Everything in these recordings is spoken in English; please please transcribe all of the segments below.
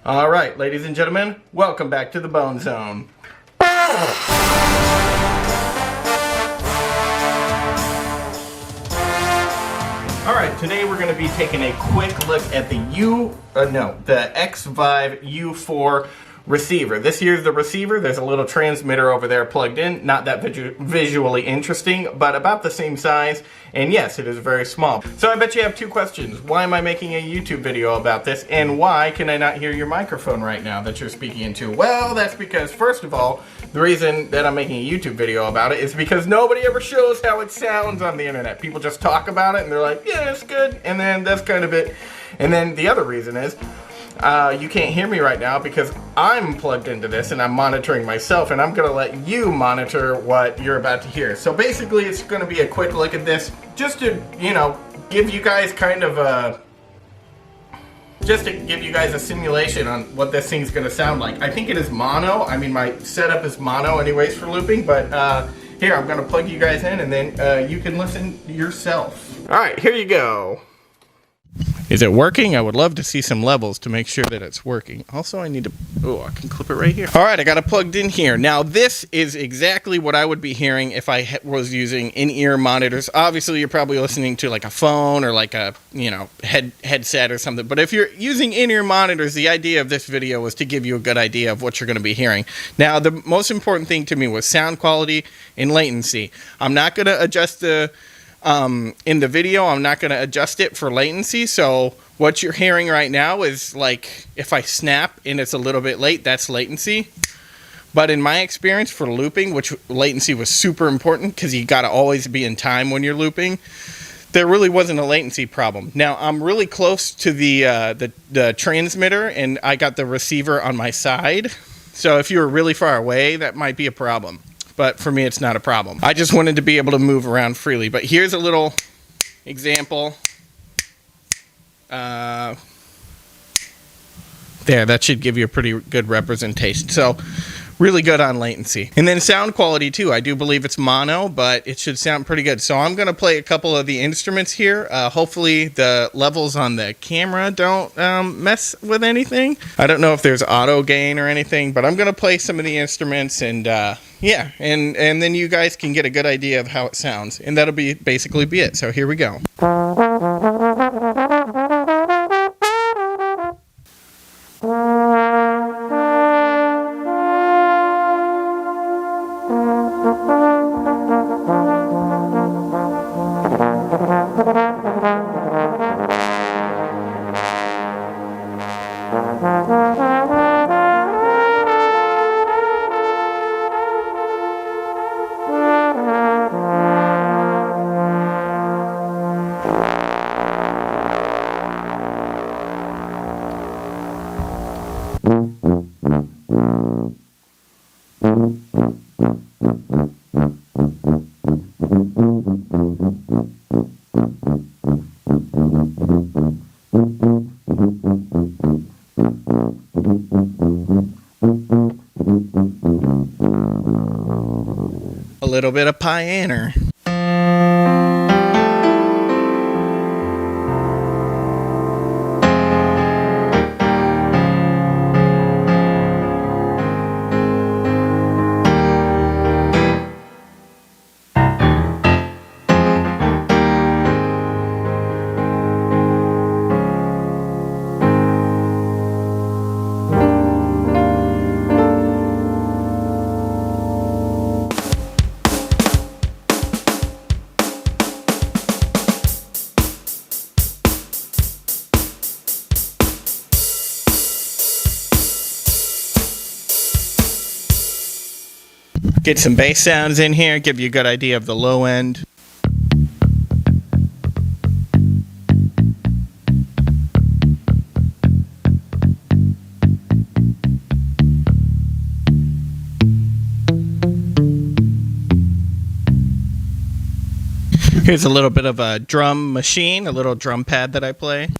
All right, ladies and gentlemen, welcome back to the Bone Zone. All right, today we're going to be taking a quick look at the Xvive U4 receiver. This here's the receiver. There's a little transmitter over there plugged in. Not that visually interesting, but about the same size. And yes, it is very small. So I bet you have two questions. Why am I making a YouTube video about this? And why can I not hear your microphone right now that you're speaking into? Well, that's because, first of all, the reason that I'm making a YouTube video about it is because nobody ever shows how it sounds on the internet. People just talk about it and they're like, yeah, it's good. And then that's kind of it. And then the other reason is, you can't hear me right now because I'm plugged into this and I'm monitoring myself, and I'm going to let you monitor what you're about to hear. So basically it's going to be a quick look at this just to, give you guys kind of a simulation on what this thing's going to sound like. I think it is mono. I mean, my setup is mono anyways for looping, but here, I'm going to plug you guys in and then you can listen yourself. All right, here you go. Is it working? I would love to see some levels to make sure that it's working. Also, I need to, I can clip it right here. All right, I got it plugged in here. Now, this is exactly what I would be hearing if I was using in-ear monitors. Obviously, you're probably listening to like a phone or like a, headset or something. But if you're using in-ear monitors, the idea of this video was to give you a good idea of what you're going to be hearing. Now, the most important thing to me was sound quality and latency. I'm not going to adjust the in the video, I'm not going to adjust it for latency, so what you're hearing right now is like if I snap and it's a little bit late, that's latency. But in my experience for looping, which latency was super important because you got to always be in time when you're looping, there really wasn't a latency problem. Now I'm really close to the transmitter and I got the receiver on my side, so if you were really far away, that might be a problem. But for me, it's not a problem. I just wanted to be able to move around freely. But here's a little example. There, that should give you a pretty good representation. So, really good on latency. And then sound quality, too. I do believe it's mono, but it should sound pretty good. So I'm going to play a couple of the instruments here. Hopefully the levels on the camera don't mess with anything. I don't know if there's auto gain or anything, but I'm going to play some of the instruments and yeah, and then you guys can get a good idea of how it sounds. And that'll basically be it. So here we go. A little bit of Pioneer. Get some bass sounds in here, give you a good idea of the low end. Here's a little bit of a drum machine, a little drum pad that I play.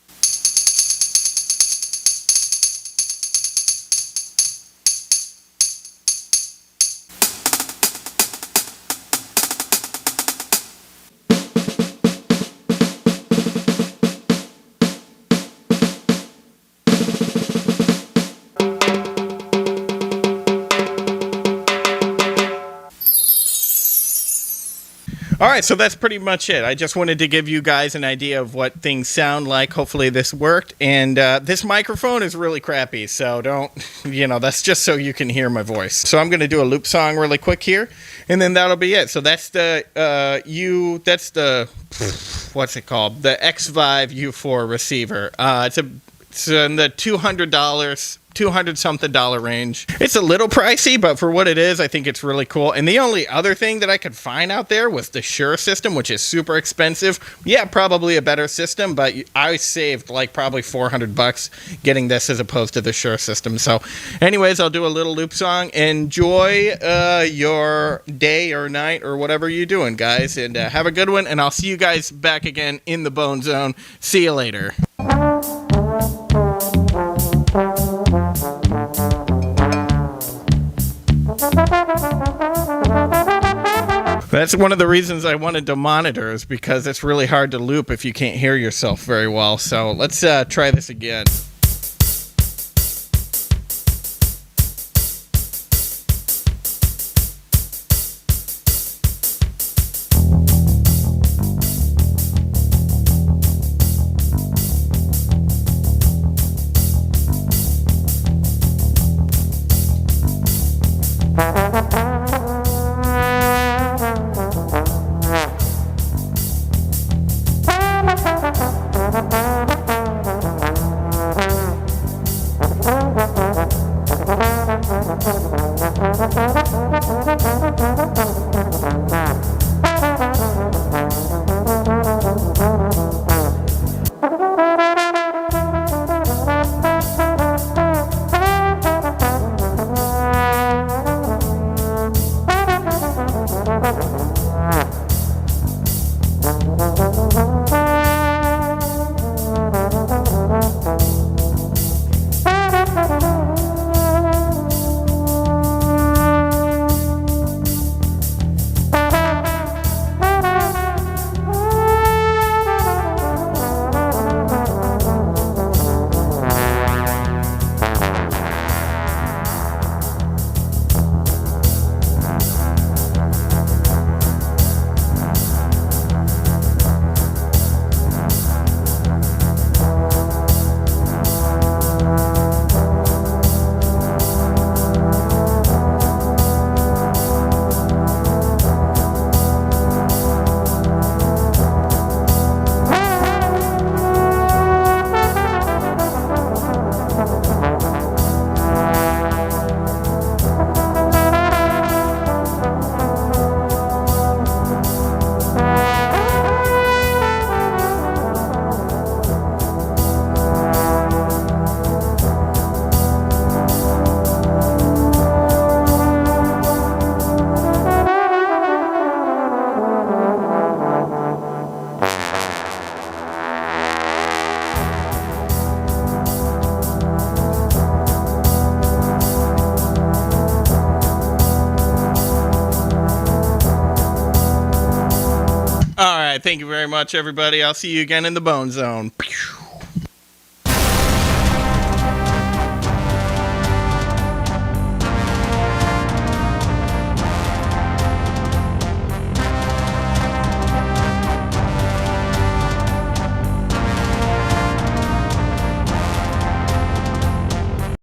All right, so that's pretty much it. I just wanted to give you guys an idea of what things sound like. Hopefully this worked. And this microphone is really crappy, so don't, that's just so you can hear my voice. So I'm going to do a loop song really quick here, and then that'll be it. So that's the, what's it called? The Xvive U4 receiver. It's in the $200 something range. It's a little pricey, but for what it is, I think it's really cool. And the only other thing that I could find out there was the Shure system, which is super expensive. Yeah, probably a better system, but I saved like probably $400 getting this as opposed to the Shure system. So anyways, I'll do a little loop song. Enjoy your day or night or whatever you're doing, guys, and have a good one. And I'll see you guys back again in the Bone Zone. See you later. That's one of the reasons I wanted to monitor, is because it's really hard to loop if you can't hear yourself very well. So let's try this again. All right, thank you very much, everybody. I'll see you again in the Bone Zone.